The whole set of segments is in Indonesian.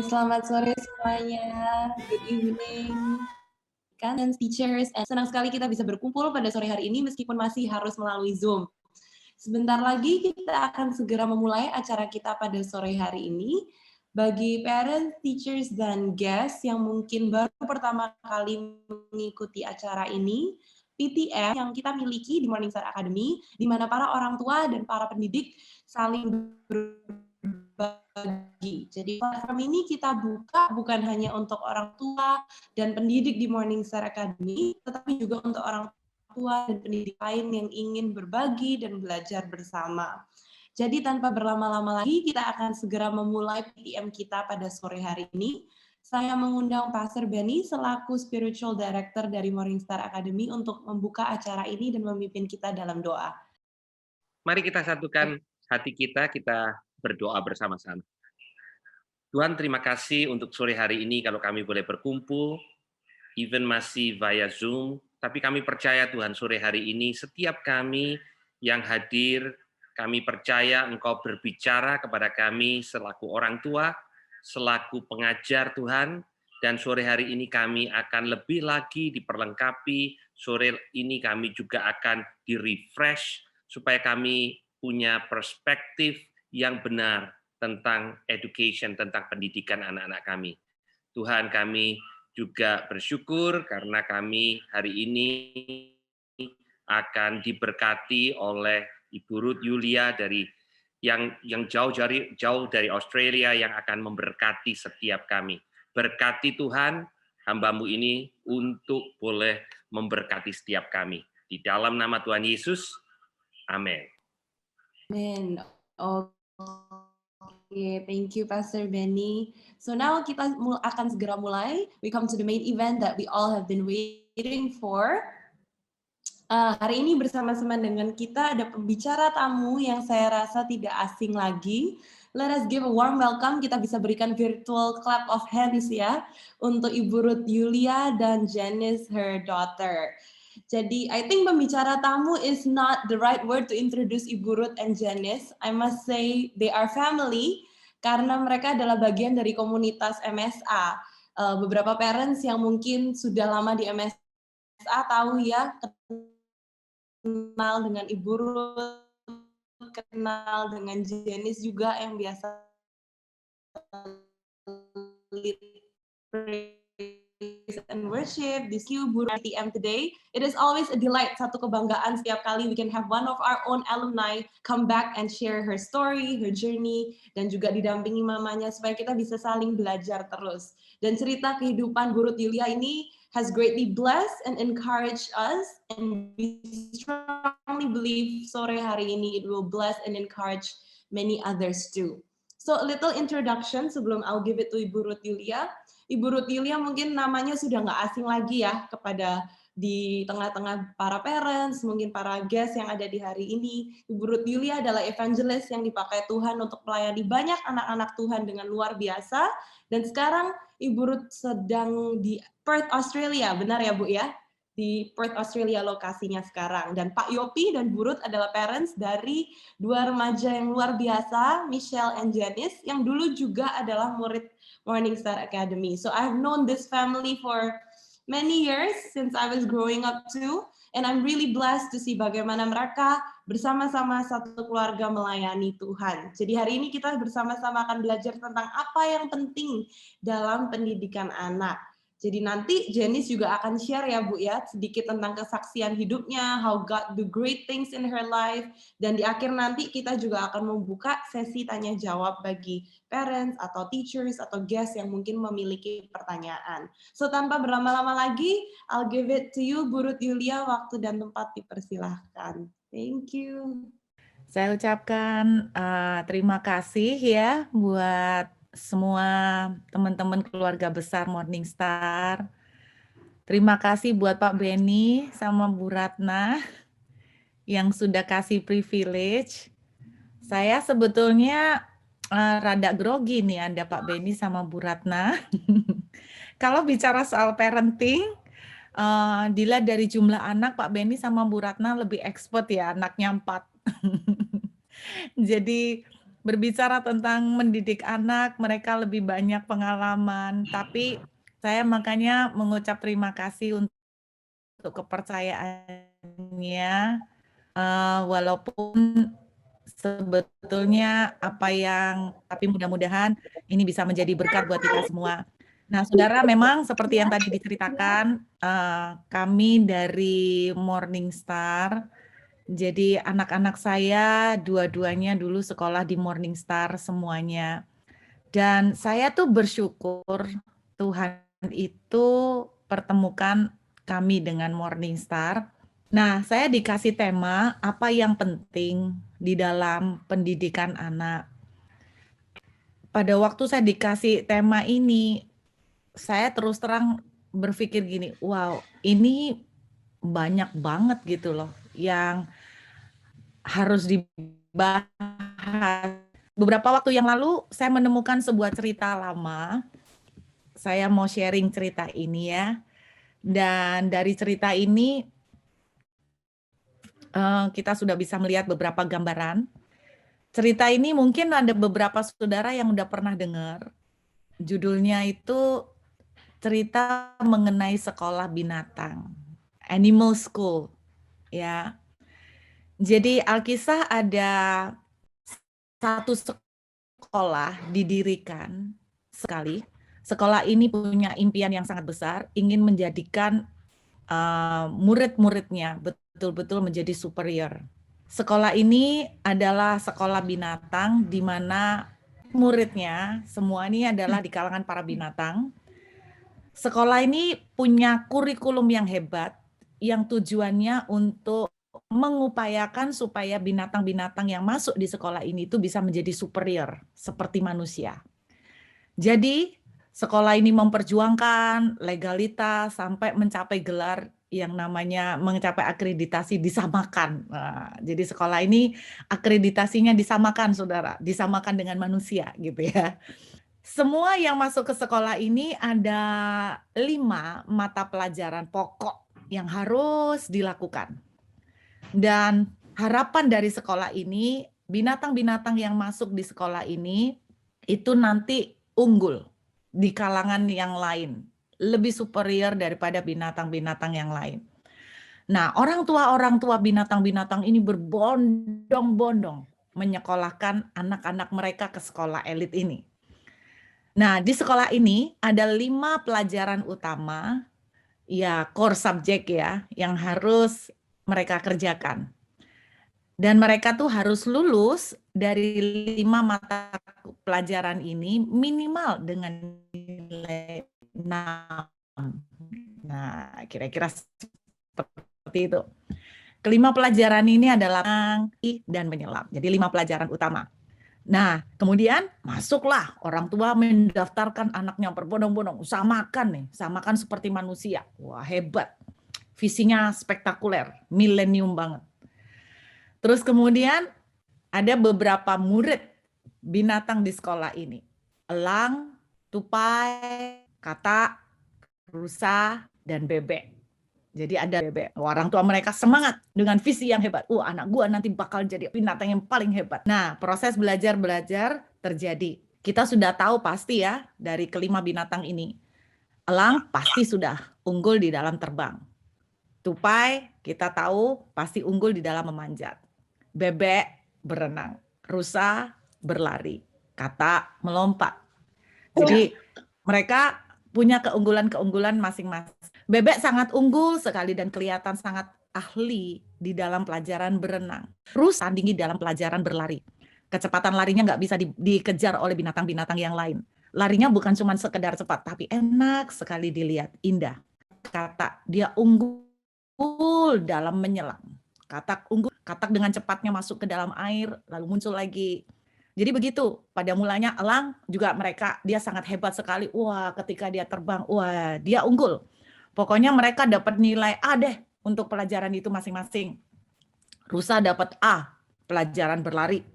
selamat sore semuanya. Good evening, kan teachers. Senang sekali kita bisa berkumpul pada sore hari ini meskipun masih harus melalui Zoom. Sebentar lagi kita akan segera memulai acara kita pada sore hari ini. Bagi parents, teachers, dan guests yang mungkin baru pertama kali mengikuti acara ini, PTM yang kita miliki di Morningstar Academy, di mana para orang tua dan para pendidik saling berbagi. Jadi platform ini kita buka bukan hanya untuk orang tua dan pendidik di Morningstar Academy, tetapi juga untuk orang tua dan pendidik lain yang ingin berbagi dan belajar bersama. Jadi tanpa berlama-lama lagi, kita akan segera memulai PTM kita pada sore hari ini. Saya mengundang Pastor Benny selaku Spiritual Director dari Morningstar Academy untuk membuka acara ini dan memimpin kita dalam doa. Mari kita satukan hati kita berdoa bersama-sama. Tuhan, terima kasih untuk sore hari ini kalau kami boleh berkumpul, even masih via Zoom, tapi kami percaya Tuhan sore hari ini setiap kami yang hadir, kami percaya Engkau berbicara kepada kami selaku orang tua, selaku pengajar Tuhan, dan sore hari ini kami akan lebih lagi diperlengkapi, sore ini kami juga akan di-refresh, supaya kami punya perspektif yang benar tentang education, tentang pendidikan anak-anak kami. Tuhan, kami juga bersyukur karena kami hari ini akan diberkati oleh Ibu Ruth Yulia dari yang jauh dari Australia yang akan memberkati setiap kami. Berkati Tuhan hamba-Mu ini untuk boleh memberkati setiap kami. Di dalam nama Tuhan Yesus, amin. Amin. Okay, thank you Pastor Benny. So now kita akan segera mulai. We come to the main event that we all have been waiting for. Hari ini bersama-sama dengan kita ada pembicara tamu yang saya rasa tidak asing lagi. Let us give a warm welcome. Kita bisa berikan virtual clap of hands ya untuk Ibu Ruth Yulia dan Janice, her daughter. Jadi, I think pembicara tamu is not the right word to introduce Ibu Ruth and Janice. I must say they are family karena mereka adalah bagian dari komunitas MSA. Beberapa parents yang mungkin sudah lama di MSA tahu ya, kenal dengan Ibu Ruth, kenal dengan Janice juga yang biasa lead praise and worship, this Ibu PTM today. It is always a delight, satu kebanggaan setiap kali we can have one of our own alumni come back and share her story, her journey, dan juga didampingi mamanya supaya kita bisa saling belajar terus. Dan cerita kehidupan Bu Ruth Yulia ini has greatly blessed and encouraged us, and we strongly believe sore hari ini it will bless and encourage many others too. So a little introduction sebelum I'll give it to Ibu Ruth Yulia. Ibu Ruth Yulia mungkin namanya sudah nggak asing lagi ya kepada di tengah-tengah para parents, mungkin para guest yang ada di hari ini. Ibu Ruth Yulia adalah evangelist yang dipakai Tuhan untuk melayani banyak anak-anak Tuhan dengan luar biasa. Dan sekarang Ibu Ruth sedang di Perth, Australia, benar ya Bu ya? Di Perth, Australia lokasinya sekarang. Dan Pak Yopi dan Bu Ruth adalah parents dari dua remaja yang luar biasa, Michelle and Janice, yang dulu juga adalah murid Morningstar Academy. So I've known this family for many years since I was growing up too, and I'm really blessed to see bagaimana mereka bersama-sama satu keluarga melayani Tuhan. Jadi hari ini kita bersama-sama akan belajar tentang apa yang penting dalam pendidikan anak. Jadi nanti Janice juga akan share ya Bu ya, sedikit tentang kesaksian hidupnya, how God do great things in her life, dan di akhir nanti kita juga akan membuka sesi tanya jawab bagi parents atau teachers atau guests yang mungkin memiliki pertanyaan. So tanpa berlama-lama lagi, I'll give it to you Bu Ruth Yulia, waktu dan tempat dipersilahkan. Thank you. Saya ucapkan terima kasih ya buat semua teman-teman keluarga besar Morningstar. Terima kasih buat Pak Benny sama Bu Ratna yang sudah kasih privilege. Saya sebetulnya rada grogi nih ada Pak Benny sama Bu Ratna. Kalau bicara soal parenting, dilihat dari jumlah anak, Pak Benny sama Bu Ratna lebih expert ya, anaknya 4. Jadi berbicara tentang mendidik anak, mereka lebih banyak pengalaman, tapi saya makanya mengucap terima kasih untuk kepercayaannya, walaupun sebetulnya tapi mudah-mudahan ini bisa menjadi berkat buat kita semua. Nah, saudara, memang seperti yang tadi diceritakan, kami dari Morning Star, jadi anak-anak saya dua-duanya dulu sekolah di Morning Star semuanya. Dan saya tuh bersyukur Tuhan itu pertemukan kami dengan Morning Star. Nah, saya dikasih tema apa yang penting di dalam pendidikan anak. Pada waktu saya dikasih tema ini, saya terus terang berpikir gini, wow, ini banyak banget gitu loh yang harus dibahas. Beberapa waktu yang lalu saya menemukan sebuah cerita lama. Saya mau sharing cerita ini ya. Dan dari cerita ini kita sudah bisa melihat beberapa gambaran. Cerita ini mungkin ada beberapa saudara yang udah pernah dengar. Judulnya itu cerita mengenai sekolah binatang, Animal School, ya. Jadi Alkisah ada satu sekolah didirikan sekali. Sekolah ini punya impian yang sangat besar, ingin menjadikan murid-muridnya betul-betul menjadi superior. Sekolah ini adalah sekolah binatang di mana muridnya semua ini adalah di kalangan para binatang. Sekolah ini punya kurikulum yang hebat yang tujuannya untuk mengupayakan supaya binatang-binatang yang masuk di sekolah ini itu bisa menjadi superior seperti manusia. Jadi sekolah ini memperjuangkan legalitas sampai mencapai gelar yang namanya mencapai akreditasi disamakan. Nah, jadi sekolah ini akreditasinya disamakan, saudara, disamakan dengan manusia gitu ya. Semua yang masuk ke sekolah ini ada 5 mata pelajaran pokok yang harus dilakukan. Dan harapan dari sekolah ini, binatang-binatang yang masuk di sekolah ini itu nanti unggul di kalangan yang lain, lebih superior daripada binatang-binatang yang lain. Nah, orang tua binatang-binatang ini berbondong-bondong menyekolahkan anak-anak mereka ke sekolah elit ini. Nah, di sekolah ini ada 5 pelajaran utama, ya core subject ya, yang harus mereka kerjakan. Dan mereka tuh harus lulus dari 5 mata pelajaran ini minimal dengan nilai 6. Nah, kira-kira seperti itu. Kelima pelajaran ini adalah I dan menyelam. Jadi 5 pelajaran utama. Nah, kemudian masuklah orang tua mendaftarkan anaknya berbondong-bondong, samakan seperti manusia. Wah, hebat. Visinya spektakuler, milenium banget. Terus kemudian ada beberapa murid binatang di sekolah ini. Elang, tupai, katak, rusa, dan bebek. Jadi ada bebek. Orang tua mereka semangat dengan visi yang hebat. Anak gua nanti bakal jadi binatang yang paling hebat. Nah, proses belajar terjadi. Kita sudah tahu pasti ya dari kelima binatang ini. Elang pasti sudah unggul di dalam terbang. Tupai kita tahu pasti unggul di dalam memanjat. Bebek berenang, rusa berlari, katak melompat. Jadi mereka punya keunggulan-keunggulan masing-masing. Bebek sangat unggul sekali dan kelihatan sangat ahli di dalam pelajaran berenang. Rusa tinggi dalam pelajaran berlari. Kecepatan larinya nggak bisa dikejar oleh binatang-binatang yang lain. Larinya bukan cuma sekedar cepat, tapi enak sekali dilihat, indah. Katak, dia unggul dalam menyelam. Katak unggul, katak dengan cepatnya masuk ke dalam air, lalu muncul lagi. Jadi begitu, pada mulanya elang juga dia sangat hebat sekali. Wah, ketika dia terbang, wah, dia unggul. Pokoknya mereka dapat nilai A deh untuk pelajaran itu masing-masing. Rusa dapat A, pelajaran berlari.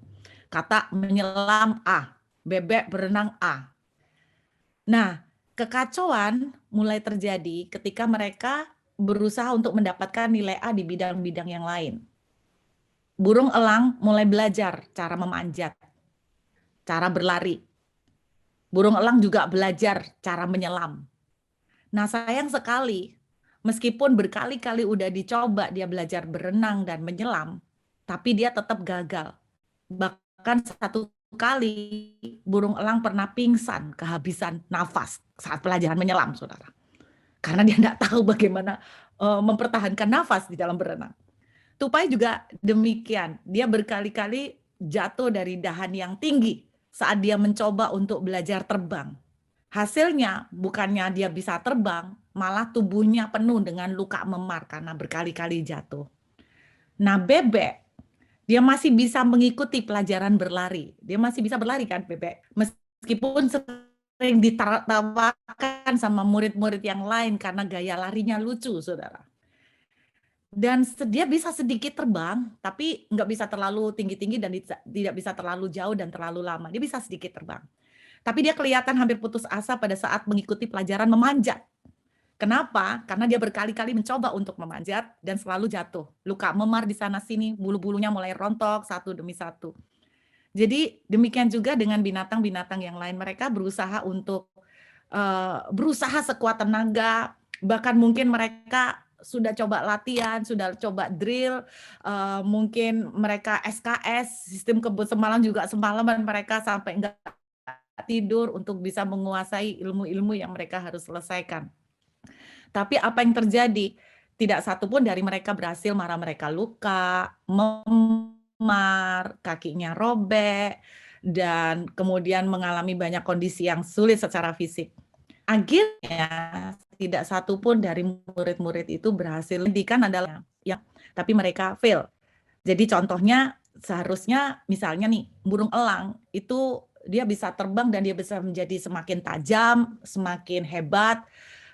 Katak menyelam A, bebek berenang A. Nah, kekacauan mulai terjadi ketika mereka berusaha untuk mendapatkan nilai A di bidang-bidang yang lain. Burung elang mulai belajar cara memanjat. cara berlari. Burung elang juga belajar cara menyelam. Nah, sayang sekali, meskipun berkali-kali udah dicoba dia belajar berenang dan menyelam, tapi dia tetap gagal. Bahkan satu kali burung elang pernah pingsan, kehabisan nafas saat pelajaran menyelam, saudara. Karena dia nggak tahu bagaimana mempertahankan nafas di dalam berenang. Tupai juga demikian, dia berkali-kali jatuh dari dahan yang tinggi saat dia mencoba untuk belajar terbang. Hasilnya bukannya dia bisa terbang, malah tubuhnya penuh dengan luka memar karena berkali-kali jatuh. Nah, bebek, dia masih bisa mengikuti pelajaran berlari. Dia masih bisa berlari kan, bebek. Meskipun sering ditertawakan sama murid-murid yang lain karena gaya larinya lucu, saudara. Dan dia bisa sedikit terbang, tapi nggak bisa terlalu tinggi-tinggi dan tidak bisa terlalu jauh dan terlalu lama. Dia bisa sedikit terbang. Tapi dia kelihatan hampir putus asa pada saat mengikuti pelajaran memanjat. Kenapa? Karena dia berkali-kali mencoba untuk memanjat dan selalu jatuh. Luka memar di sana-sini, bulu-bulunya mulai rontok satu demi satu. Jadi demikian juga dengan binatang-binatang yang lain. Mereka berusaha untuk berusaha sekuat tenaga, bahkan mungkin mereka sudah coba latihan, sudah coba drill, mungkin mereka SKS, sistem kebun semalam juga semalaman mereka sampai enggak tidur untuk bisa menguasai ilmu-ilmu yang mereka harus selesaikan. Tapi apa yang terjadi? Tidak satu pun dari mereka berhasil, malah mereka luka, memar, kakinya robek, dan kemudian mengalami banyak kondisi yang sulit secara fisik. Akhirnya tidak satu pun dari murid-murid itu berhasil. Pendidikan adalah yang, tapi mereka fail. Jadi contohnya seharusnya misalnya nih burung elang itu dia bisa terbang dan dia bisa menjadi semakin tajam, semakin hebat.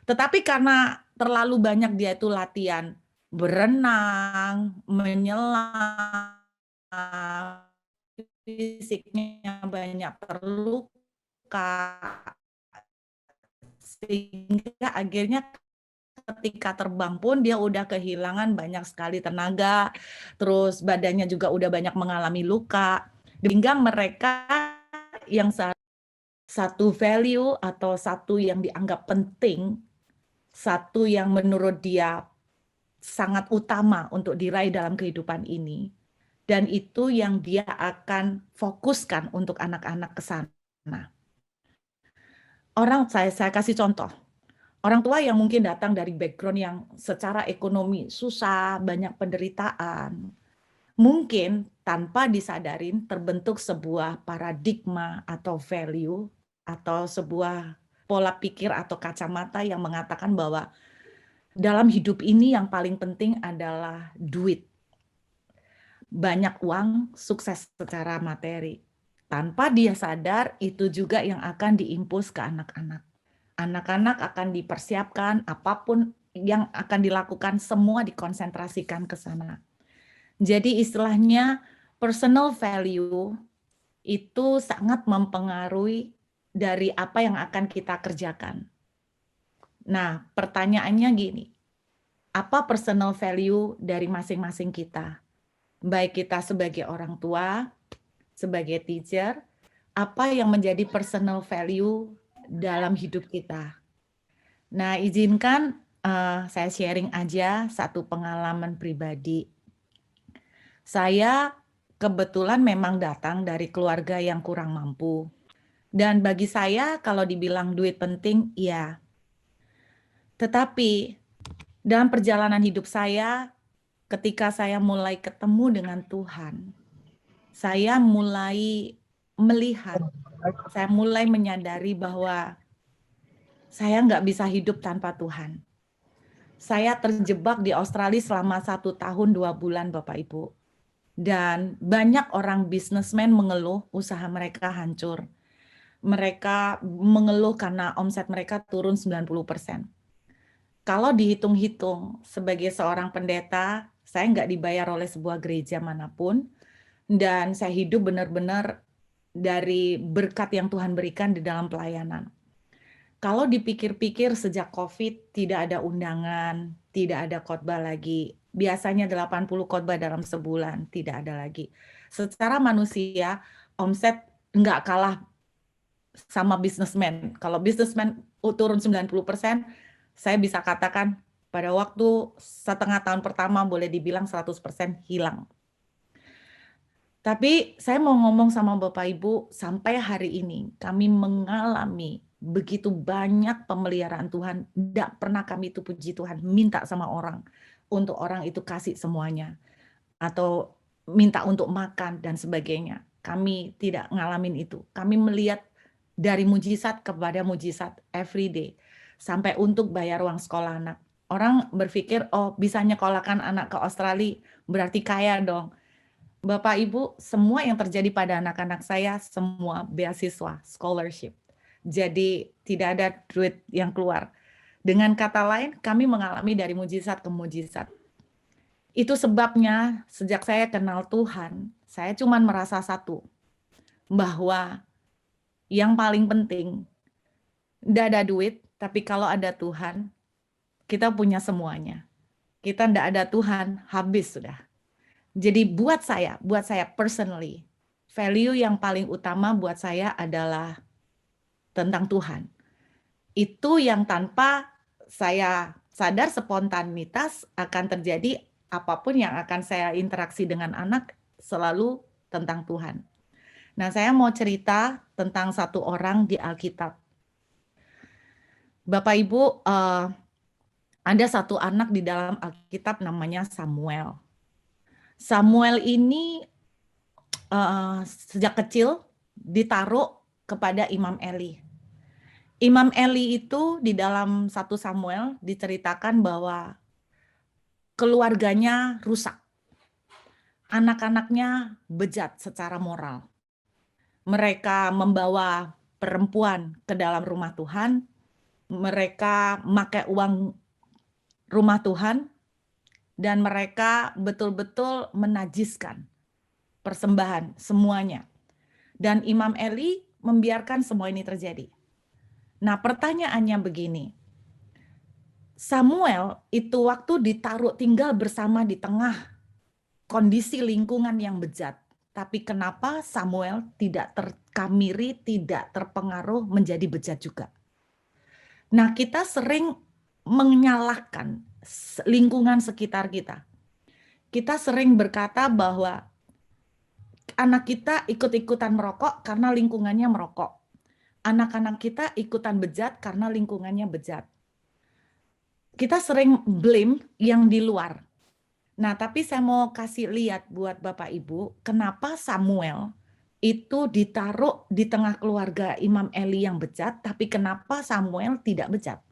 Tetapi karena terlalu banyak dia itu latihan berenang, menyelam, fisiknya banyak terluka, sehingga akhirnya ketika terbang pun dia udah kehilangan banyak sekali tenaga, terus badannya juga udah banyak mengalami luka, sehingga mereka yang satu value atau satu yang dianggap penting, satu yang menurut dia sangat utama untuk diraih dalam kehidupan ini, dan itu yang dia akan fokuskan untuk anak-anak ke sana. Saya kasih contoh. Orang tua yang mungkin datang dari background yang secara ekonomi susah, banyak penderitaan, mungkin tanpa disadarin terbentuk sebuah paradigma atau value atau sebuah pola pikir atau kacamata yang mengatakan bahwa dalam hidup ini yang paling penting adalah duit. Banyak uang, sukses secara materi. Tanpa dia sadar, itu juga yang akan diimpuls ke anak-anak. Anak-anak akan dipersiapkan, apapun yang akan dilakukan, semua dikonsentrasikan ke sana. Jadi istilahnya personal value itu sangat mempengaruhi dari apa yang akan kita kerjakan. Nah, pertanyaannya gini, apa personal value dari masing-masing kita? Baik kita sebagai orang tua, sebagai teacher, apa yang menjadi personal value dalam hidup kita? Nah, izinkan saya sharing aja satu pengalaman pribadi. Saya kebetulan memang datang dari keluarga yang kurang mampu. Dan bagi saya kalau dibilang duit penting, iya. Tetapi dalam perjalanan hidup saya, ketika saya mulai ketemu dengan Tuhan, saya mulai melihat, saya mulai menyadari bahwa saya nggak bisa hidup tanpa Tuhan. Saya terjebak di Australia selama 1 tahun 2 bulan, Bapak Ibu. Dan banyak orang bisnismen mengeluh usaha mereka hancur. Mereka mengeluh karena omset mereka turun 90%. Kalau dihitung-hitung sebagai seorang pendeta, saya nggak dibayar oleh sebuah gereja manapun, dan saya hidup benar-benar dari berkat yang Tuhan berikan di dalam pelayanan. Kalau dipikir-pikir sejak COVID tidak ada undangan, tidak ada khotbah lagi. Biasanya 80 khotbah dalam sebulan, tidak ada lagi. Secara manusia, omset nggak kalah sama businessman. Kalau businessman turun 90%, saya bisa katakan pada waktu setengah tahun pertama boleh dibilang 100% hilang. Tapi saya mau ngomong sama Bapak Ibu, sampai hari ini kami mengalami begitu banyak pemeliharaan Tuhan. Tidak pernah kami itu puji Tuhan, minta sama orang untuk orang itu kasih semuanya. Atau minta untuk makan dan sebagainya. Kami tidak ngalamin itu. Kami melihat dari mujizat kepada mujizat every day. Sampai untuk bayar uang sekolah anak. Orang berpikir, oh bisa nyekolahkan anak ke Australia, berarti kaya dong. Bapak Ibu, semua yang terjadi pada anak-anak saya, semua beasiswa, scholarship. Jadi tidak ada duit yang keluar. Dengan kata lain, kami mengalami dari mujizat ke mujizat. Itu sebabnya sejak saya kenal Tuhan, saya cuma merasa satu, bahwa yang paling penting, tidak ada duit, tapi kalau ada Tuhan, kita punya semuanya. Kita tidak ada Tuhan, habis sudah. Jadi buat saya personally, value yang paling utama buat saya adalah tentang Tuhan. Itu yang tanpa saya sadar spontanitas akan terjadi, apapun yang akan saya interaksi dengan anak selalu tentang Tuhan. Nah, saya mau cerita tentang satu orang di Alkitab. Bapak Ibu, ada satu anak di dalam Alkitab namanya Samuel. Samuel ini sejak kecil ditaruh kepada Imam Eli. Imam Eli itu di dalam 1 Samuel diceritakan bahwa keluarganya rusak. Anak-anaknya bejat secara moral. Mereka membawa perempuan ke dalam rumah Tuhan. Mereka pakai uang rumah Tuhan. Dan mereka betul-betul menajiskan persembahan semuanya. Dan Imam Eli membiarkan semua ini terjadi. Nah, pertanyaannya begini. Samuel itu waktu ditaruh tinggal bersama di tengah kondisi lingkungan yang bejat. Tapi kenapa Samuel tidak terkamiri, tidak terpengaruh menjadi bejat juga? Nah, kita sering menyalahkan lingkungan sekitar kita. Kita sering berkata bahwa anak kita ikut-ikutan merokok karena lingkungannya merokok. Anak-anak kita ikutan bejat karena lingkungannya bejat. Kita sering blame yang di luar. Nah, tapi saya mau kasih lihat buat Bapak Ibu, kenapa Samuel itu ditaruh di tengah keluarga Imam Eli yang bejat, tapi kenapa Samuel tidak bejat?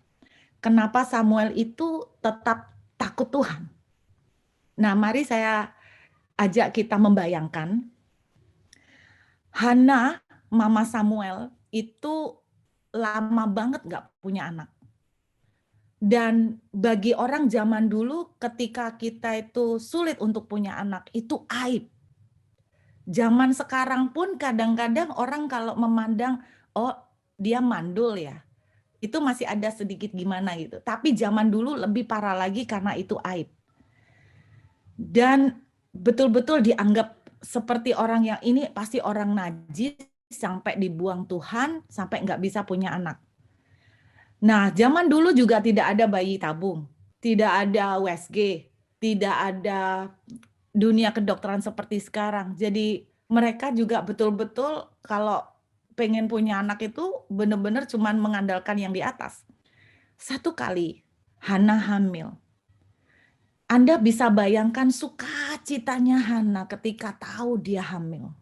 Kenapa Samuel itu tetap takut Tuhan? Nah, mari saya ajak kita membayangkan, Hana, mama Samuel, itu lama banget nggak punya anak. Dan bagi orang zaman dulu, ketika kita itu sulit untuk punya anak, itu aib. Zaman sekarang pun kadang-kadang orang kalau memandang, oh dia mandul ya, itu masih ada sedikit gimana gitu. Tapi zaman dulu lebih parah lagi karena itu aib. Dan betul-betul dianggap seperti orang yang ini pasti orang najis, sampai dibuang Tuhan, sampai nggak bisa punya anak. Nah, zaman dulu juga tidak ada bayi tabung, tidak ada USG, tidak ada dunia kedokteran seperti sekarang. Jadi mereka juga betul-betul kalau pengen punya anak itu benar-benar cuman mengandalkan yang di atas. Satu kali Hana hamil. Anda bisa bayangkan sukacitanya Hana ketika tahu dia hamil.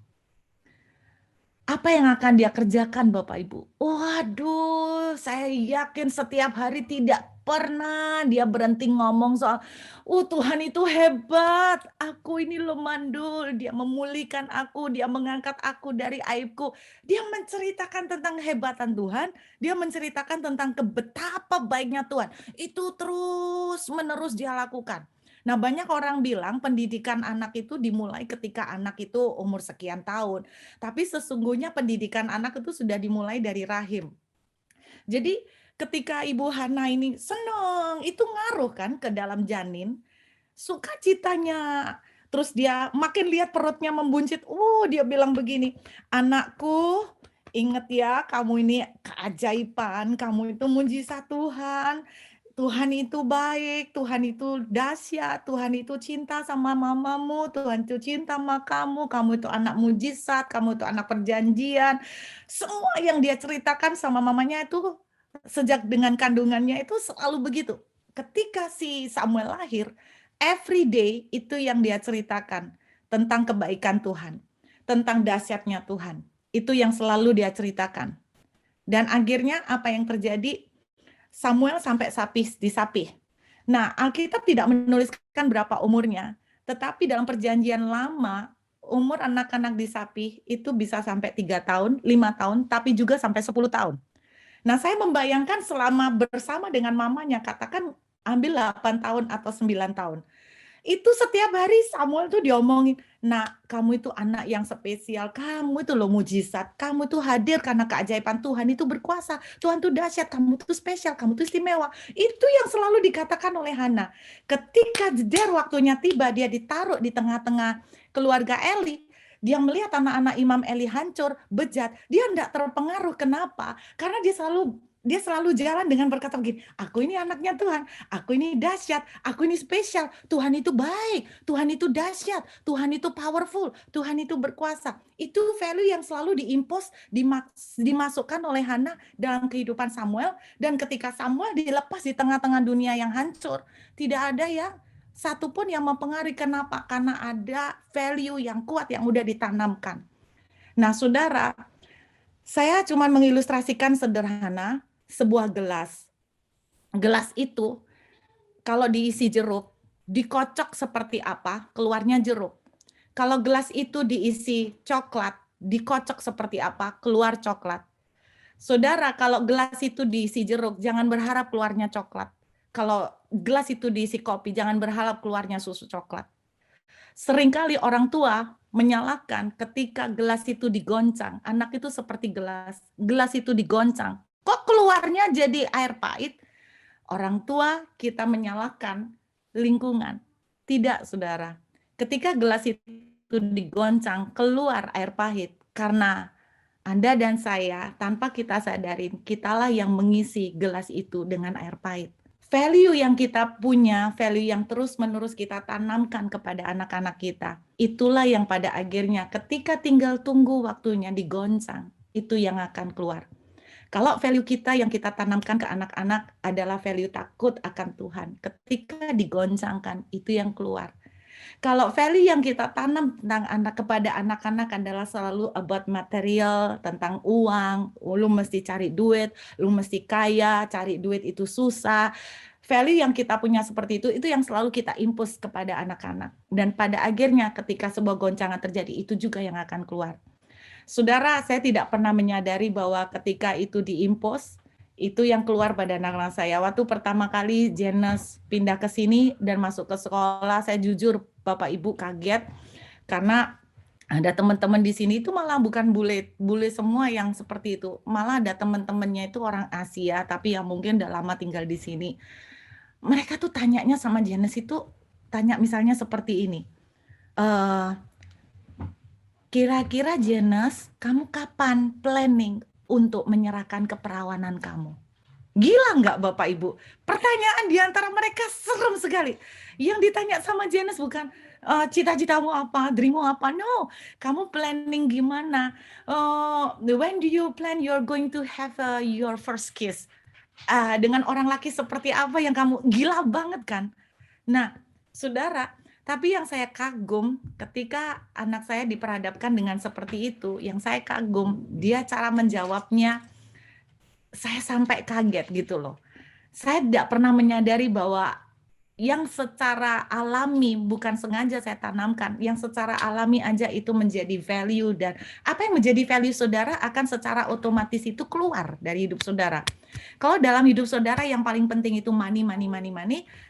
Apa yang akan dia kerjakan Bapak Ibu? Waduh, saya yakin setiap hari tidak pernah dia berhenti ngomong soal, Tuhan itu hebat, aku ini loh mandul, dia memulihkan aku, dia mengangkat aku dari aibku. Dia menceritakan tentang kehebatan Tuhan, dia menceritakan tentang betapa baiknya Tuhan. Itu terus menerus dia lakukan. Nah, banyak orang bilang pendidikan anak itu dimulai ketika anak itu umur sekian tahun. Tapi sesungguhnya pendidikan anak itu sudah dimulai dari rahim. Jadi ketika Ibu Hana ini senang, itu ngaruh kan ke dalam janin. Sukacitanya Terus dia makin lihat perutnya membuncit. Dia bilang begini, anakku, ingat ya, kamu ini keajaiban, kamu itu mujizat Tuhan. Tuhan itu baik, Tuhan itu dahsyat, Tuhan itu cinta sama mamamu, Tuhan itu cinta sama kamu itu anak mujizat, kamu itu anak perjanjian. Semua yang dia ceritakan sama mamanya itu sejak dengan kandungannya itu selalu begitu. Ketika si Samuel lahir, every day itu yang dia ceritakan tentang kebaikan Tuhan, tentang dahsyatnya Tuhan. Itu yang selalu dia ceritakan. Dan akhirnya apa yang terjadi? Samuel sampai disapih. Nah, Alkitab tidak menuliskan berapa umurnya, tetapi dalam perjanjian lama, umur anak-anak disapih itu bisa sampai 3 tahun, 5 tahun, tapi juga sampai 10 tahun. Nah, saya membayangkan selama bersama dengan mamanya, katakan ambil 8 tahun atau 9 tahun. Itu setiap hari Samuel tuh diomongin, nak, kamu itu anak yang spesial, kamu itu loh mujizat, kamu itu hadir karena keajaiban Tuhan itu berkuasa, Tuhan itu dahsyat, kamu itu spesial, kamu itu istimewa. Itu yang selalu dikatakan oleh Hana. Ketika jeder waktunya tiba, dia ditaruh di tengah-tengah keluarga Eli, dia melihat anak-anak Imam Eli hancur, bejat, dia tidak terpengaruh. Kenapa? Karena dia selalu jalan dengan berkata begini, aku ini anaknya Tuhan, aku ini dahsyat, aku ini spesial, Tuhan itu baik, Tuhan itu dahsyat, Tuhan itu powerful, Tuhan itu berkuasa. Itu value yang selalu dimasukkan oleh Hana dalam kehidupan Samuel, dan ketika Samuel dilepas di tengah-tengah dunia yang hancur, tidak ada yang satupun yang mempengaruhi. Kenapa? Karena ada value yang kuat yang udah ditanamkan. Nah, saudara, saya cuma mengilustrasikan sederhana sebuah gelas. Gelas itu kalau diisi jeruk, dikocok seperti apa, keluarnya jeruk. Kalau gelas itu diisi coklat, dikocok seperti apa, keluar coklat. Saudara, kalau gelas itu diisi jeruk, jangan berharap keluarnya coklat. Kalau gelas itu diisi kopi, jangan berharap keluarnya susu coklat. Seringkali orang tua menyalahkan ketika gelas itu digoncang. Anak itu seperti gelas itu digoncang. Kok keluarnya jadi air pahit? Orang tua kita menyalahkan lingkungan. Tidak, saudara. Ketika gelas itu digoncang, keluar air pahit. Karena Anda dan saya, tanpa kita sadarin, kitalah yang mengisi gelas itu dengan air pahit. Value yang kita punya, value yang terus-menerus kita tanamkan kepada anak-anak kita, itulah yang pada akhirnya ketika tinggal tunggu waktunya digoncang, itu yang akan keluar. Kalau value kita yang kita tanamkan ke anak-anak adalah value takut akan Tuhan, ketika digoncangkan, itu yang keluar. Kalau value yang kita tanam tentang kepada anak-anak adalah selalu about material, tentang uang, lu mesti cari duit, lu mesti kaya, cari duit itu susah. Value yang kita punya seperti itu yang selalu kita impus kepada anak-anak. Dan pada akhirnya ketika sebuah goncangan terjadi, itu juga yang akan keluar. Saudara, saya tidak pernah menyadari bahwa ketika itu diimpos, itu yang keluar pada anak-anak saya. Waktu pertama kali Janice pindah ke sini dan masuk ke sekolah, saya jujur Bapak Ibu kaget karena ada teman-teman di sini itu malah bukan bule semua yang seperti itu. Malah ada teman-temannya itu orang Asia, tapi yang mungkin udah lama tinggal di sini. Mereka tuh tanyanya sama Janice itu, tanya misalnya seperti ini. Kira-kira Janice, kamu kapan planning untuk menyerahkan keperawanan kamu? Gila nggak Bapak Ibu? Pertanyaan di antara mereka serem sekali. Yang ditanya sama Janice bukan cita-citamu apa, dreammu apa. No, kamu planning gimana? When do you plan you're going to have your first kiss? Dengan orang laki seperti apa yang kamu, gila banget kan? Nah, saudara, tapi yang saya kagum ketika anak saya diperhadapkan dengan seperti itu, yang saya kagum, dia cara menjawabnya, saya sampai kaget gitu loh. Saya tidak pernah menyadari bahwa yang secara alami, bukan sengaja saya tanamkan, yang secara alami aja itu menjadi value, dan apa yang menjadi value saudara akan secara otomatis itu keluar dari hidup saudara. Kalau dalam hidup saudara yang paling penting itu money,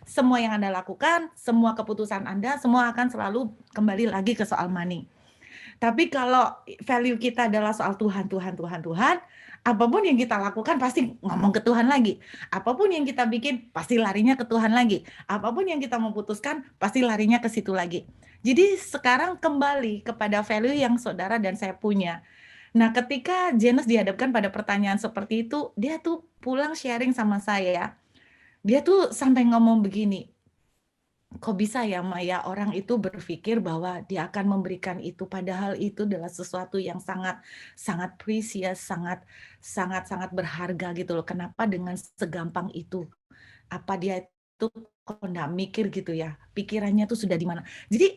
semua yang Anda lakukan, semua keputusan Anda, semua akan selalu kembali lagi ke soal money. Tapi kalau value kita adalah soal Tuhan, apapun yang kita lakukan pasti ngomong ke Tuhan lagi. Apapun yang kita bikin pasti larinya ke Tuhan lagi. Apapun yang kita memutuskan pasti larinya ke situ lagi. Jadi sekarang kembali kepada value yang saudara dan saya punya. Nah, ketika Janus dihadapkan pada pertanyaan seperti itu, dia tuh pulang sharing sama saya. Dia tuh sampai ngomong begini, kok bisa ya Maya orang itu berpikir bahwa dia akan memberikan itu, padahal itu adalah sesuatu yang sangat sangat precious, sangat sangat sangat berharga gitu loh. Kenapa dengan segampang itu? Apa dia itu kok nggak mikir gitu ya? Pikirannya tuh sudah di mana? Jadi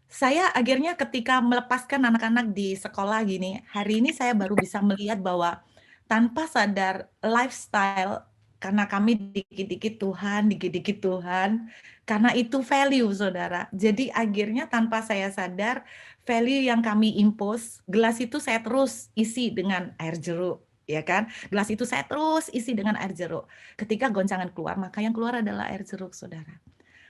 saya akhirnya ketika melepaskan anak-anak di sekolah gini, hari ini saya baru bisa melihat bahwa tanpa sadar lifestyle, karena kami dikit-dikit Tuhan, karena itu value saudara. Jadi akhirnya tanpa saya sadar, value yang kami impose, gelas itu saya terus isi dengan air jeruk, ya kan? Gelas itu saya terus isi dengan air jeruk. Ketika goncangan keluar, maka yang keluar adalah air jeruk saudara.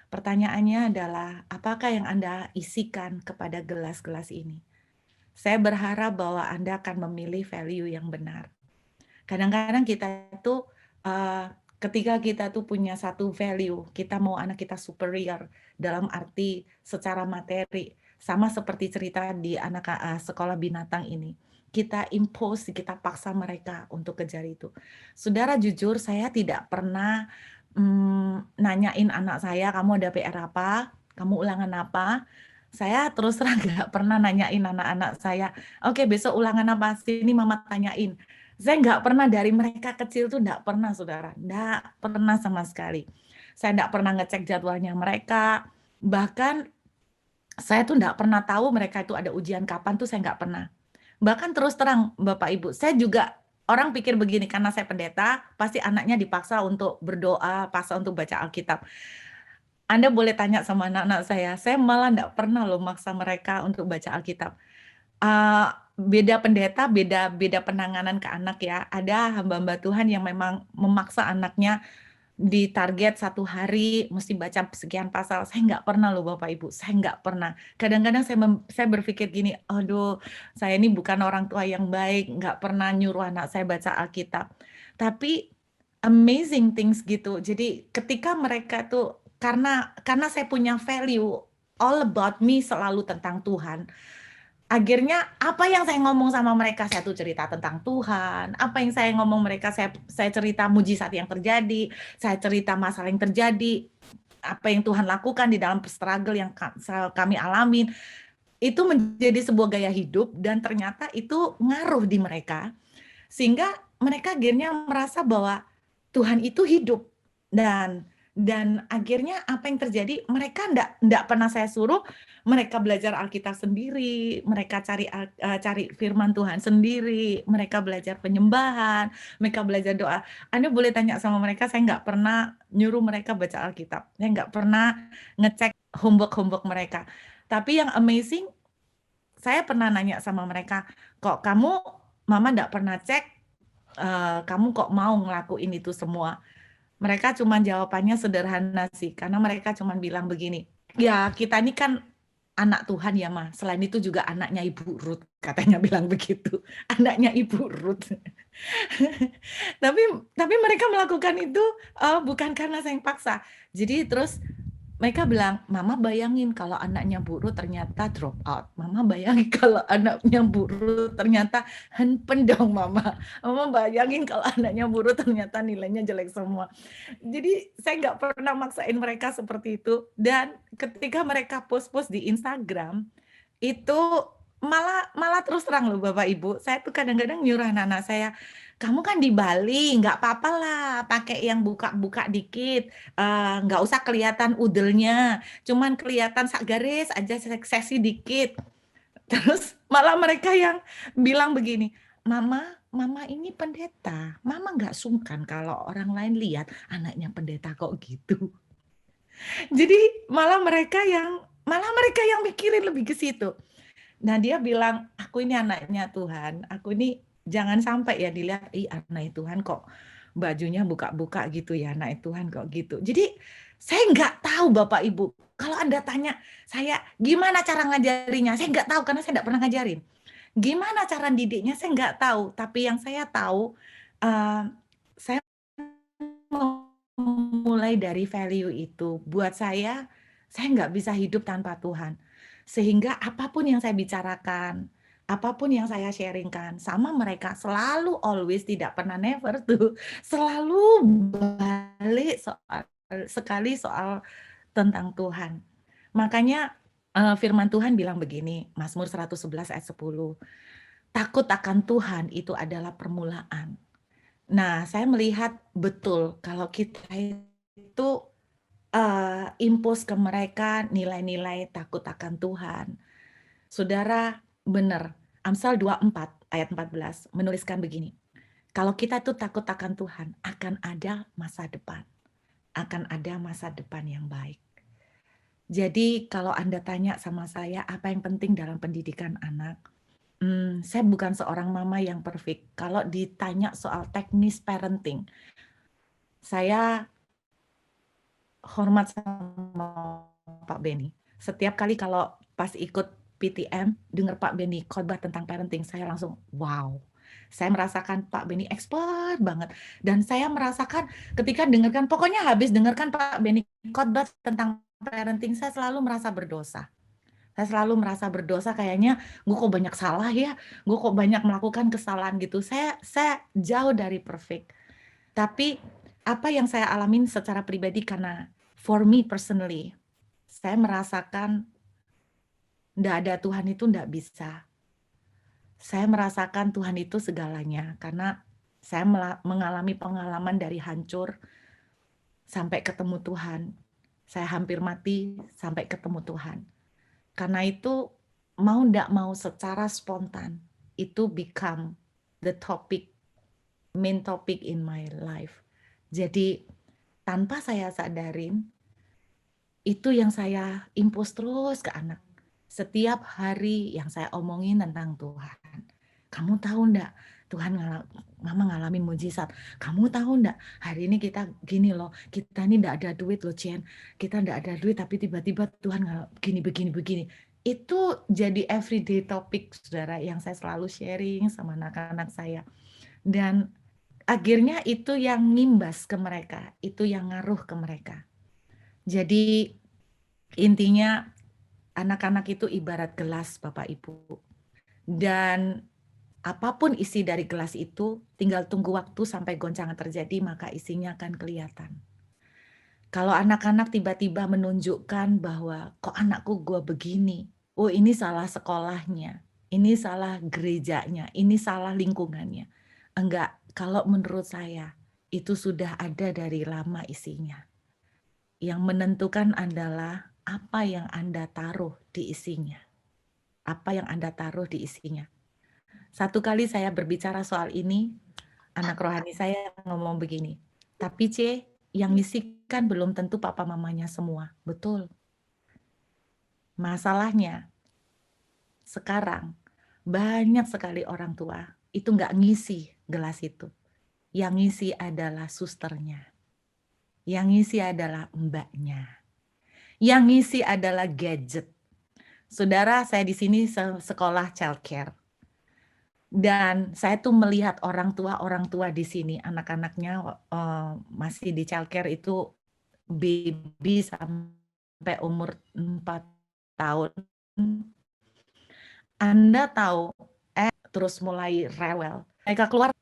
Pertanyaannya adalah, apakah yang Anda isikan kepada gelas-gelas ini? Saya berharap bahwa Anda akan memilih value yang benar. Kadang-kadang kita tuh, ketika kita tuh punya satu value, kita mau anak kita superior dalam arti secara materi, sama seperti cerita di anak sekolah binatang ini. Kita impose, kita paksa mereka untuk kejar itu. Saudara jujur, saya tidak pernah nanyain anak saya, kamu ada PR apa? Kamu ulangan apa? Saya terus terang nggak pernah nanyain anak-anak saya, oke besok ulangan apa? Sini mama tanyain. Saya nggak pernah dari mereka kecil tuh nggak pernah saudara, nggak pernah sama sekali. Saya nggak pernah ngecek jadwalnya mereka, bahkan saya tuh nggak pernah tahu mereka itu ada ujian kapan tuh saya nggak pernah. Bahkan terus terang Bapak Ibu, saya juga orang pikir begini, karena saya pendeta, pasti anaknya dipaksa untuk berdoa, paksa untuk baca Alkitab. Anda boleh tanya sama anak-anak saya malah nggak pernah loh maksa mereka untuk baca Alkitab. Beda pendeta, beda penanganan ke anak ya. Ada hamba-hamba Tuhan yang memang memaksa anaknya di target 1 hari mesti baca sekian pasal. Saya nggak pernah loh Bapak Ibu, saya nggak pernah. Kadang-kadang saya berpikir gini, aduh saya ini bukan orang tua yang baik, nggak pernah nyuruh anak saya baca Alkitab. Tapi amazing things gitu. Jadi ketika mereka tuh, karena saya punya value, all about me selalu tentang Tuhan. Akhirnya apa yang saya ngomong sama mereka, saya tuh cerita tentang Tuhan. Apa yang saya ngomong mereka, saya cerita mujizat yang terjadi, saya cerita masalah yang terjadi, apa yang Tuhan lakukan di dalam struggle yang kami alamin. Itu menjadi sebuah gaya hidup dan ternyata itu ngaruh di mereka. Sehingga mereka akhirnya merasa bahwa Tuhan itu hidup. Dan akhirnya apa yang terjadi, mereka enggak pernah saya suruh, mereka belajar Alkitab sendiri, mereka cari firman Tuhan sendiri, mereka belajar penyembahan, mereka belajar doa. Anda boleh tanya sama mereka, saya nggak pernah nyuruh mereka baca Alkitab, saya nggak pernah ngecek homework mereka. Tapi yang amazing, saya pernah nanya sama mereka, kok mama nggak pernah cek, kamu kok mau ngelakuin itu semua? Mereka cuma jawabannya sederhana sih, karena mereka cuma bilang begini, ya kita ini kan anak Tuhan ya Ma, selain itu juga anaknya Ibu Ruth, katanya bilang begitu, anaknya Ibu Ruth. tapi mereka melakukan itu bukan karena saya yang paksa. Jadi terus mereka bilang, Mama bayangin kalau anaknya Bu Ruth ternyata drop out. Mama bayangin kalau anaknya Bu Ruth ternyata handpen dong Mama. Mama bayangin kalau anaknya Bu Ruth ternyata nilainya jelek semua. Jadi saya nggak pernah maksain mereka seperti itu. Dan ketika mereka post-post di Instagram, itu malah terus terang loh Bapak Ibu. Saya tuh kadang-kadang nyuruh anak-anak saya, kamu kan di Bali, nggak apa-apa lah pakai yang buka-buka dikit, nggak usah kelihatan udelnya, cuman kelihatan sak garis aja seksi dikit. Terus malah mereka yang bilang begini, Mama ini pendeta, Mama nggak sungkan kalau orang lain lihat anaknya pendeta kok gitu. Jadi malah mereka yang mikirin lebih ke situ. Nah dia bilang, aku ini anaknya Tuhan, aku ini jangan sampai ya dilihat, anak Tuhan kok bajunya buka-buka gitu ya, anak Tuhan kok gitu. Jadi saya nggak tahu Bapak Ibu, kalau Anda tanya saya gimana cara ngajarinya, saya nggak tahu karena saya nggak pernah ngajarin. Gimana cara didiknya, saya nggak tahu. Tapi yang saya tahu, saya mulai dari value itu. Buat saya nggak bisa hidup tanpa Tuhan. Sehingga apapun yang saya bicarakan, apapun yang saya sharingkan sama mereka selalu always, tidak pernah never tuh, selalu balik sekali soal tentang Tuhan. Makanya firman Tuhan bilang begini, Mazmur 111 ayat 10. Takut akan Tuhan itu adalah permulaan. Nah, saya melihat betul kalau kita itu impose ke mereka nilai-nilai takut akan Tuhan. Saudara, benar. Amsal 24 ayat 14 menuliskan begini. Kalau kita tuh takut akan Tuhan, akan ada masa depan. Akan ada masa depan yang baik. Jadi kalau Anda tanya sama saya, apa yang penting dalam pendidikan anak? Saya bukan seorang mama yang perfect. Kalau ditanya soal teknis parenting, saya hormat sama Pak Benny. Setiap kali kalau pas ikut PTM, dengar Pak Benny khotbah tentang parenting, saya langsung wow. Saya merasakan Pak Benny expert banget. Dan saya merasakan ketika dengarkan, pokoknya habis dengarkan Pak Benny khotbah tentang parenting, saya selalu merasa berdosa. Saya selalu merasa berdosa, kayaknya gue kok banyak salah ya, gue kok banyak melakukan kesalahan gitu. Saya jauh dari perfect. Tapi apa yang saya alamin secara pribadi, karena for me personally, saya merasakan nggak ada Tuhan itu nggak bisa. Saya merasakan Tuhan itu segalanya, karena saya mengalami pengalaman dari hancur sampai ketemu Tuhan. Saya hampir mati sampai ketemu Tuhan. Karena itu mau nggak mau secara spontan, itu become the topic, main topic in my life. Jadi tanpa saya sadarin, itu yang saya impose terus ke anak. Setiap hari yang saya omongin tentang Tuhan. Kamu tahu enggak, Tuhan Mama ngalamin mujizat. Kamu tahu enggak, hari ini kita gini loh, kita ini enggak ada duit loh, Chen. Kita enggak ada duit, tapi tiba-tiba Tuhan begini. Itu jadi everyday topic, saudara, yang saya selalu sharing sama anak-anak saya. Dan akhirnya itu yang ngimbas ke mereka, itu yang ngaruh ke mereka. Jadi intinya anak-anak itu ibarat gelas, Bapak Ibu. Dan apapun isi dari gelas itu, tinggal tunggu waktu sampai goncangan terjadi, maka isinya akan kelihatan. Kalau anak-anak tiba-tiba menunjukkan bahwa kok anakku gue begini, oh ini salah sekolahnya, ini salah gerejanya, ini salah lingkungannya. Enggak, kalau menurut saya itu sudah ada dari lama isinya. Yang menentukan adalah apa yang Anda taruh di isinya. Apa yang Anda taruh di isinya. Satu kali saya berbicara soal ini, anak rohani saya ngomong begini, tapi C, yang ngisi kan belum tentu papa mamanya semua. Betul. Masalahnya, sekarang banyak sekali orang tua itu nggak ngisi gelas itu. Yang ngisi adalah susternya. Yang ngisi adalah mbaknya. Yang ngisi adalah gadget. Saudara, saya di sini sekolah childcare. Dan saya tuh melihat orang tua di sini, anak-anaknya masih di childcare itu baby sampai umur 4 tahun. Anda tahu, terus mulai rewel. Mereka keluar,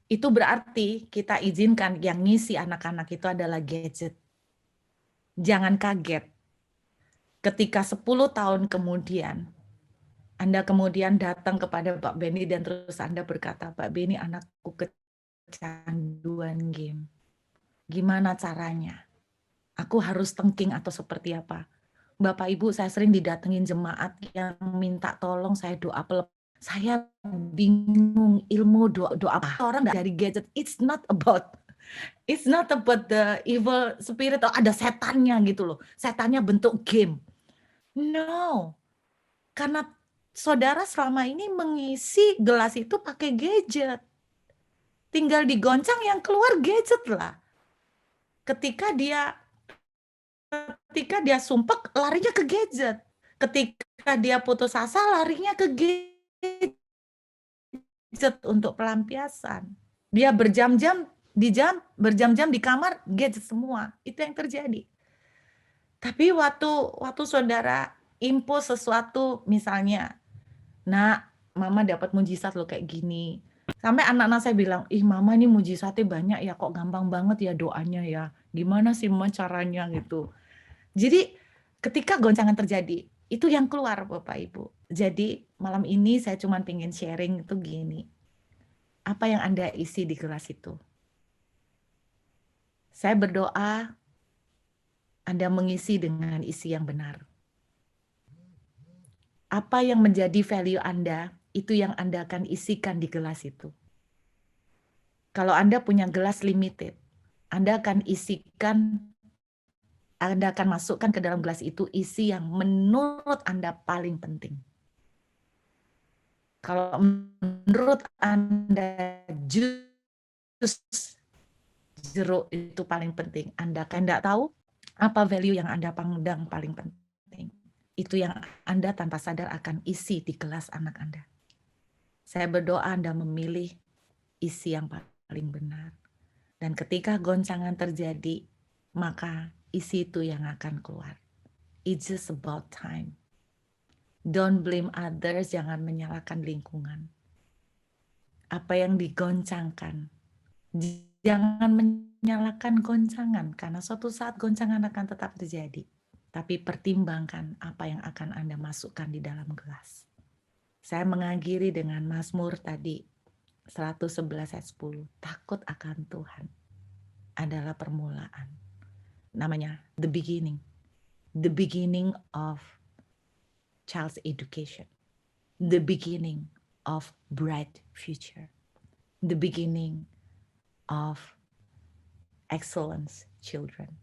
itu berarti kita izinkan yang ngisi anak-anak itu adalah gadget. Jangan kaget, ketika 10 tahun kemudian, Anda kemudian datang kepada Pak Benny dan terus Anda berkata, Pak Benny, anakku kecanduan game. Gimana caranya? Aku harus thinking atau seperti apa? Bapak Ibu, saya sering didatengin jemaat yang minta tolong saya doa pelep. Saya bingung ilmu doa apa. Orang nggak dari gadget. It's not about the evil spirit atau ada setannya gitu loh. Setannya bentuk game. No. Karena saudara selama ini mengisi gelas itu pakai gadget. Tinggal digoncang yang keluar gadget lah. Ketika dia sumpek, larinya ke gadget. Ketika dia putus asa, larinya ke gadget untuk pelampiasan. Dia berjam-jam di kamar, gadget semua. Itu yang terjadi. Tapi waktu saudara info sesuatu, misalnya, "Nak, mama dapat mujizat loh kayak gini." Sampai anak-anak saya bilang, "Ih, mama ini mujizatnya banyak ya, kok gampang banget ya doanya ya. Gimana sih ma caranya?" gitu. Jadi ketika goncangan terjadi, itu yang keluar Bapak Ibu. Jadi malam ini saya cuma pengen sharing itu gini. Apa yang Anda isi di gelas itu? Saya berdoa Anda mengisi dengan isi yang benar. Apa yang menjadi value Anda, itu yang Anda akan isikan di gelas itu. Kalau Anda punya gelas limited, Anda akan masukkan ke dalam gelas itu isi yang menurut Anda paling penting. Kalau menurut Anda jus jeruk itu paling penting, Anda kan tidak tahu apa value yang Anda pandang paling penting. Itu yang Anda tanpa sadar akan isi di gelas anak Anda. Saya berdoa Anda memilih isi yang paling benar. Dan ketika goncangan terjadi, maka isi itu yang akan keluar. It's just about time. Don't blame others, jangan menyalahkan lingkungan. Apa yang digoncangkan, jangan menyalahkan goncangan, karena suatu saat goncangan akan tetap terjadi. Tapi pertimbangkan apa yang akan Anda masukkan di dalam gelas. Saya mengakhiri dengan Mazmur tadi, 111 ayat 10. Takut akan Tuhan adalah permulaan. Namanya the beginning. The beginning of child's education. The beginning of bright future. The beginning of excellence children.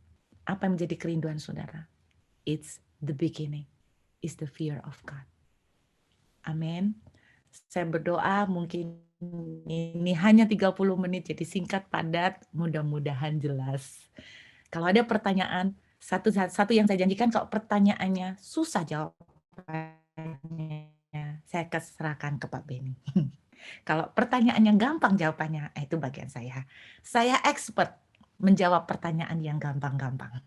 Apa yang menjadi kerinduan saudara? It's the beginning. It's the fear of God. Amin. Saya berdoa mungkin ini hanya 30 menit, jadi singkat, padat, mudah-mudahan jelas. Kalau ada pertanyaan, satu yang saya janjikan, kalau pertanyaannya susah jawabannya, saya serahkan ke Pak Benny. Kalau pertanyaannya gampang jawabannya, itu bagian saya. Saya expert menjawab pertanyaan yang gampang-gampang.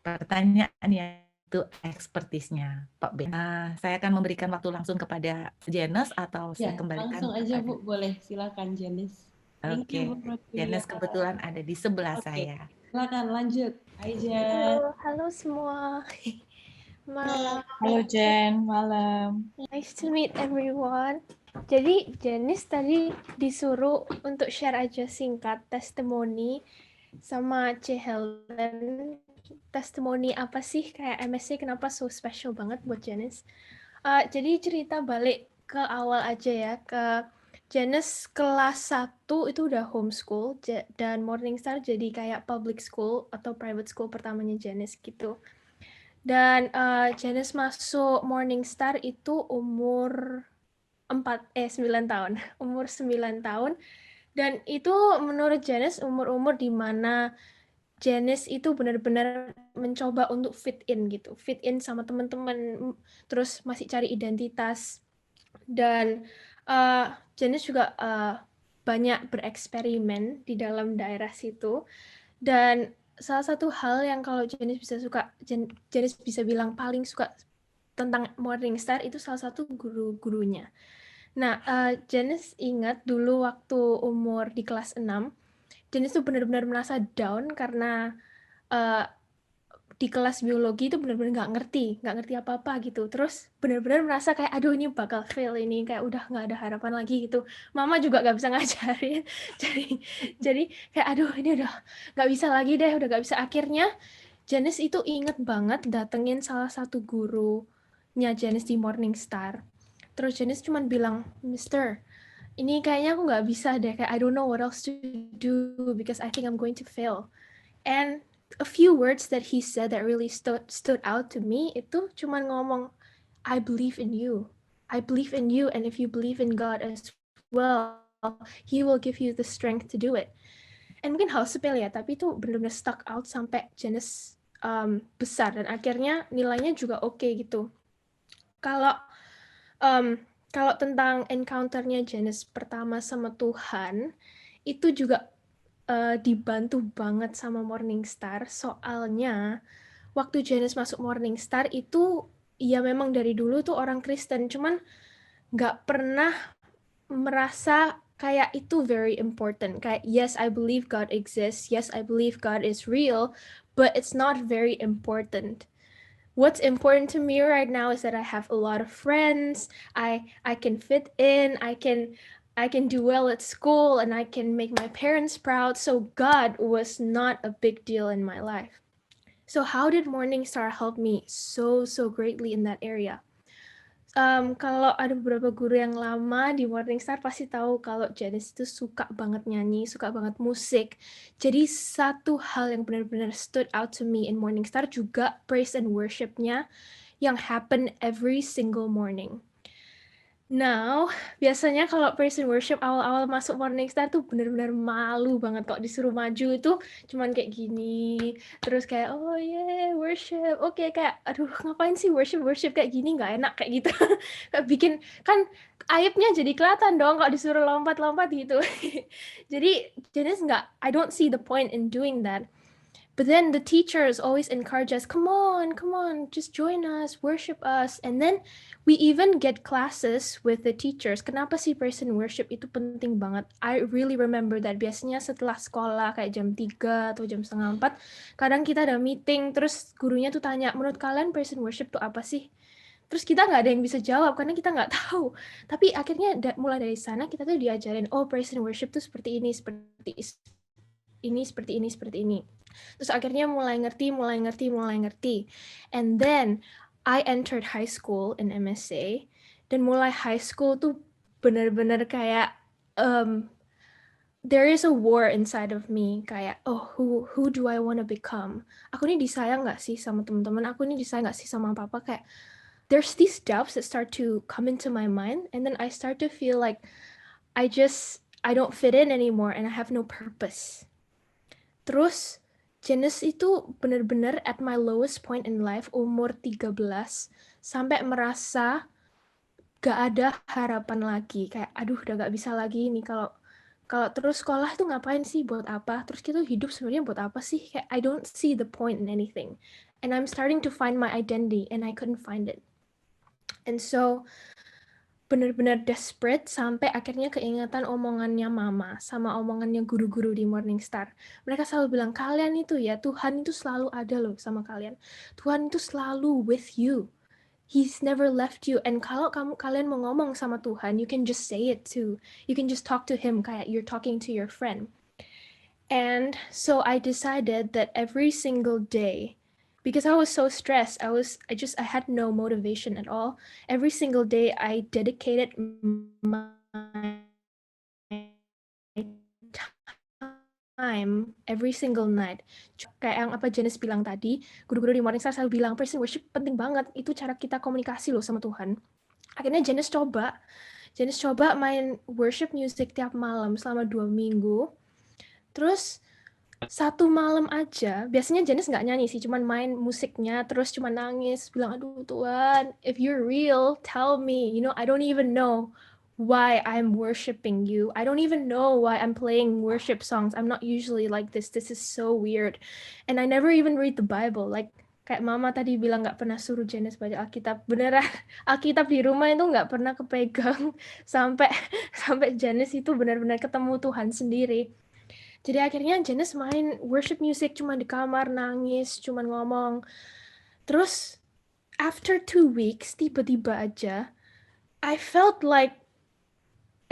Pertanyaan yang itu expertise-nya Pak Ben. Saya akan memberikan waktu langsung kepada Janice atau saya kembalikan langsung aja Bu, boleh silakan Janice. Oke, Janice kebetulan ada di sebelah saya. Silakan lanjut. Hai Jen. Halo semua. Malam. Halo Jen, malam. Nice to meet everyone. Jadi Janice tadi disuruh untuk share aja singkat testimoni sama C. Helen. Testimoni apa sih kayak MSC kenapa so special banget buat Janice? Jadi cerita balik ke awal aja ya, ke Janice kelas 1 itu udah homeschool dan Morningstar jadi kayak public school atau private school pertamanya Janice gitu. Dan Janice masuk Morningstar itu umur 9 tahun. Umur 9 tahun. Dan itu menurut Janice umur-umur di mana Janice itu benar-benar mencoba untuk fit in gitu. Fit in sama teman-teman, terus masih cari identitas. Dan Janice juga banyak bereksperimen di dalam daerah situ. Dan salah satu hal yang kalau Janice bisa bilang paling suka tentang Morningstar itu salah satu guru-gurunya. Nah, Janice ingat dulu waktu umur di kelas 6, Janice tuh benar-benar merasa down karena di kelas biologi itu benar-benar nggak ngerti apa-apa gitu. Terus benar-benar merasa kayak, aduh ini bakal fail ini, kayak udah nggak ada harapan lagi gitu. Mama juga nggak bisa ngajarin. jadi kayak, aduh ini udah nggak bisa lagi deh, udah nggak bisa. Akhirnya Janice itu inget banget datengin salah satu gurunya Janice di Morningstar. Terus Janice cuma bilang, Mister, ini kayaknya aku nggak bisa deh, kayak I don't know what else to do because I think I'm going to fail. And a few words that he said that really stood out to me itu cuma ngomong, I believe in you. I believe in you, and if you believe in God as well, He will give you the strength to do it. And mungkin hal sepele ya, tapi itu benar-benar stuck out sampai Janice besar, dan akhirnya nilainya juga oke gitu. Kalau tentang encounter-nya Janice pertama sama Tuhan, itu juga dibantu banget sama Morningstar, soalnya waktu Janice masuk Morning Star itu, ya memang dari dulu tuh orang Kristen, cuman nggak pernah merasa kayak itu very important. Kayak, yes, I believe God exists. Yes, I believe God is real, but it's not very important. What's important to me right now is that I have a lot of friends. I can fit in. I can do well at school, and I can make my parents proud. So God was not a big deal in my life. So how did Morning Star help me so greatly in that area? Kalau ada beberapa guru yang lama di Morning Star pasti tahu kalau Janice itu suka banget nyanyi, suka banget musik. Jadi satu hal yang benar-benar stood out to me in Morning Star juga praise and worship-nya yang happen every single morning. Now, biasanya kalau praise and worship awal-awal masuk Morning Star tuh benar-benar malu banget kalau disuruh maju itu cuman kayak gini, terus kayak oh yeah worship, oke, kayak aduh ngapain sih worship kayak gini, nggak enak kayak gitu. Kayak bikin kan aibnya jadi kelihatan dong kalau disuruh lompat-lompat gitu. Jadi Janice nggak, I don't see the point in doing that. But then the teachers always encourage us, come on, just join us, worship us. And then we even get classes with the teachers. Kenapa sih praise and worship itu penting banget? I really remember that biasanya setelah sekolah kayak jam 3 atau jam 3:30, kadang kita ada meeting, terus gurunya tuh tanya, menurut kalian praise and worship itu apa sih? Terus kita nggak ada yang bisa jawab karena kita nggak tahu. Tapi akhirnya mulai dari sana kita tuh diajarin, oh praise and worship tuh seperti ini, seperti ini. Terus akhirnya mulai ngerti. And then I entered high school in MSA, dan mulai high school tuh benar-benar kayak there is a war inside of me, kayak oh who do I want to become? Aku ini disayang nggak sih sama teman-teman? Aku ini disayang nggak sih sama papa? Kayak there's these doubts that start to come into my mind, and then I start to feel like I don't fit in anymore and I have no purpose. Terus Janice itu benar-benar at my lowest point in life, umur 13, sampai merasa gak ada harapan lagi. Kayak, aduh udah gak bisa lagi nih, kalau terus sekolah tuh ngapain sih, buat apa? Terus kita hidup sebenarnya buat apa sih? Kayak, I don't see the point in anything. And I'm starting to find my identity, and I couldn't find it. And so, benar-benar desperate sampai akhirnya keingatan omongannya mama sama omongannya guru-guru di Morning Star. Mereka selalu bilang, kalian itu ya, Tuhan itu selalu ada loh sama kalian. Tuhan itu selalu with you. He's never left you. And kalau kalian mau ngomong sama Tuhan, you can just say it too. You can just talk to him kayak you're talking to your friend. And so I decided that every single day, because I was so stressed, I had no motivation at all. Every single day I dedicated my time every single night. Kayak yang apa Janice bilang tadi, guru-guru di Morning Star selalu bilang praise and worship penting banget. Itu cara kita komunikasi loh sama Tuhan. Akhirnya Janice coba main worship music tiap malam selama 2 minggu. Terus satu malam aja, biasanya Janice nggak nyanyi sih, cuman main musiknya, terus cuman nangis, bilang, aduh Tuhan, if you're real, tell me, I don't even know why I'm worshiping you. I don't even know why I'm playing worship songs. I'm not usually like this. This is so weird. And I never even read the Bible. Like, kayak mama tadi bilang nggak pernah suruh Janice baca Alkitab. Beneran, Alkitab di rumah itu nggak pernah kepegang sampai Janice itu benar-benar ketemu Tuhan sendiri. Jadi akhirnya Janice main worship music cuma di kamar, nangis, cuma ngomong. Terus after 2 weeks, tiba-tiba aja, I felt like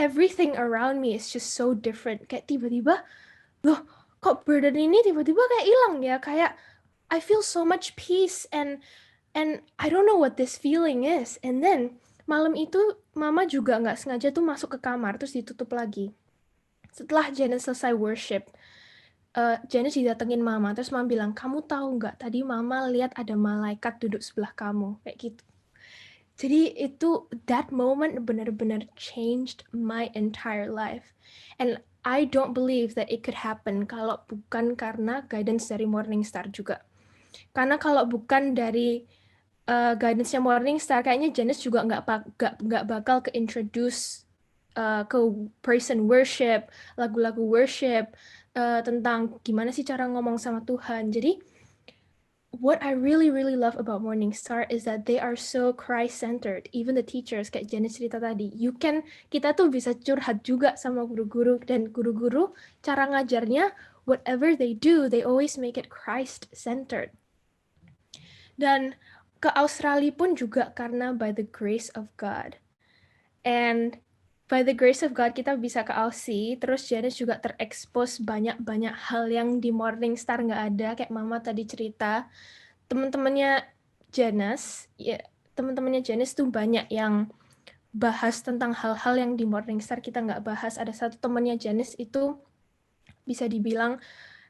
everything around me is just so different. Kayak tiba-tiba, loh kok burden ini tiba-tiba kayak hilang ya? Kayak I feel so much peace and I don't know what this feeling is. And then malam itu mama juga nggak sengaja tuh masuk ke kamar terus ditutup lagi. Setelah Janice selesai worship, Janice didatengin mama, terus mama bilang, kamu tahu nggak, tadi mama lihat ada malaikat duduk sebelah kamu, kayak gitu. Jadi itu, that moment benar-benar changed my entire life. And I don't believe that it could happen kalau bukan karena guidance dari Morning Star juga. Karena kalau bukan dari guidance-nya Morning Star, kayaknya Janice juga nggak bakal ke-introduce ke praise and worship, lagu-lagu worship, tentang gimana sih cara ngomong sama Tuhan. Jadi what I really love about Morningstar is that they are so Christ-centered. Even the teachers, kayak Janice cerita tadi, kita tuh bisa curhat juga sama guru-guru, dan guru-guru cara ngajarnya, whatever they do, they always make it Christ-centered. Dan ke Australia pun juga karena by the grace of God. And by the grace of God kita bisa ke Aussie, terus Janice juga terekspos banyak hal yang di Morningstar nggak ada, kayak Mama tadi cerita. Teman-temannya Janice tuh banyak yang bahas tentang hal-hal yang di Morningstar kita nggak bahas. Ada satu temannya Janice itu bisa dibilang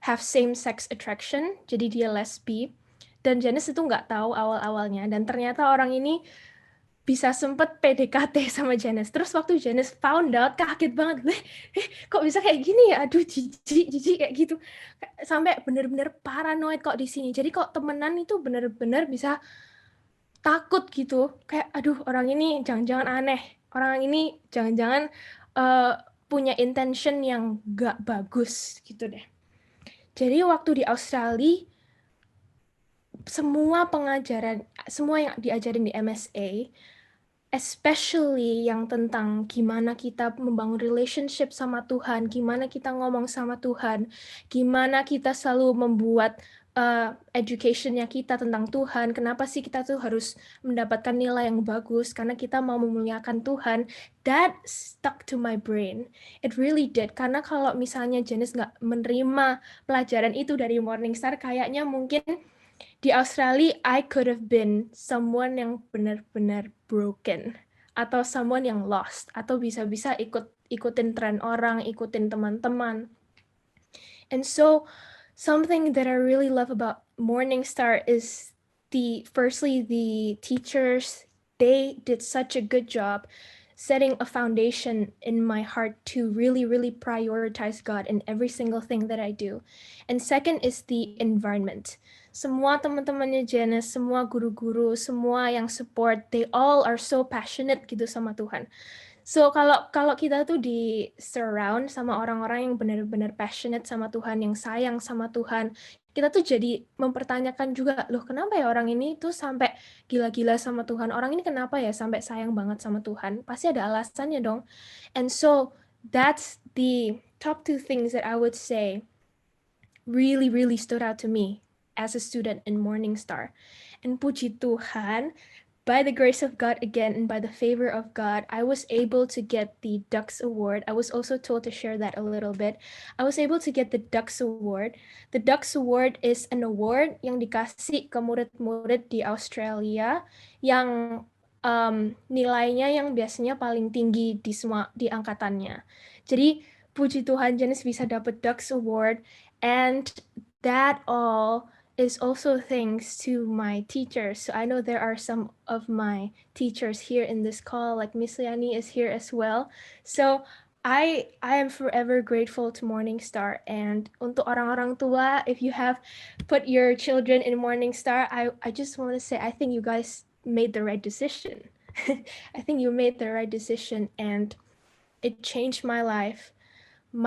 have same-sex attraction, jadi dia lesbi. Dan Janice itu nggak tahu awal-awalnya, dan ternyata orang ini bisa sempet PDKT sama Janice. Terus waktu Janice found out, kaget banget. Kok bisa kayak gini ya? Aduh, jijik kayak gitu. Sampai bener-bener paranoid kok di sini. Jadi kok temenan itu bener-bener bisa takut gitu. Kayak, aduh, orang ini jangan-jangan aneh. Orang ini jangan-jangan punya intention yang gak bagus gitu deh. Jadi waktu di Australia, semua yang diajarin di MSA, especially yang tentang gimana kita membangun relationship sama Tuhan, gimana kita ngomong sama Tuhan, gimana kita selalu membuat education-nya kita tentang Tuhan, kenapa sih kita tuh harus mendapatkan nilai yang bagus, karena kita mau memuliakan Tuhan, that stuck to my brain. It really did, karena kalau misalnya Janice nggak menerima pelajaran itu dari Morningstar, kayaknya mungkin di Australia, I could have been someone yang benar-benar broken, atau someone yang lost, atau bisa-bisa ikutin tren orang, ikutin teman-teman. And so, something that I really love about Morningstar is firstly, the teachers, they did such a good job setting a foundation in my heart to really prioritize God in every single thing that I do. And second is the environment. Semua teman-temannya Janice, semua guru-guru, semua yang support, they all are so passionate gitu sama Tuhan. So kalau kita tuh di surround sama orang-orang yang benar-benar passionate sama Tuhan, yang sayang sama Tuhan, kita tuh jadi mempertanyakan juga, loh kenapa ya orang ini tuh sampai gila-gila sama Tuhan? Orang ini kenapa ya sampai sayang banget sama Tuhan? Pasti ada alasannya dong. And so that's the top 2 things that I would say really stood out to me as a student in Morningstar. And puji Tuhan, by the grace of God again, and by the favor of God, I was able to get the Dux Award. I was also told to share that a little bit. I was able to get the Dux Award. The Dux Award is an award yang dikasih ke murid-murid di Australia yang nilainya yang biasanya paling tinggi di angkatannya. Jadi puji Tuhan Janice bisa dapat Dux Award, and that all is also thanks to my teachers. So I know there are some of my teachers here in this call, like Miss Liani is here as well. So I am forever grateful to Morningstar. And untuk orang-orang tua, if you have put your children in Morningstar, I just want to say, I think you guys made the right decision. I think you made the right decision, and it changed my life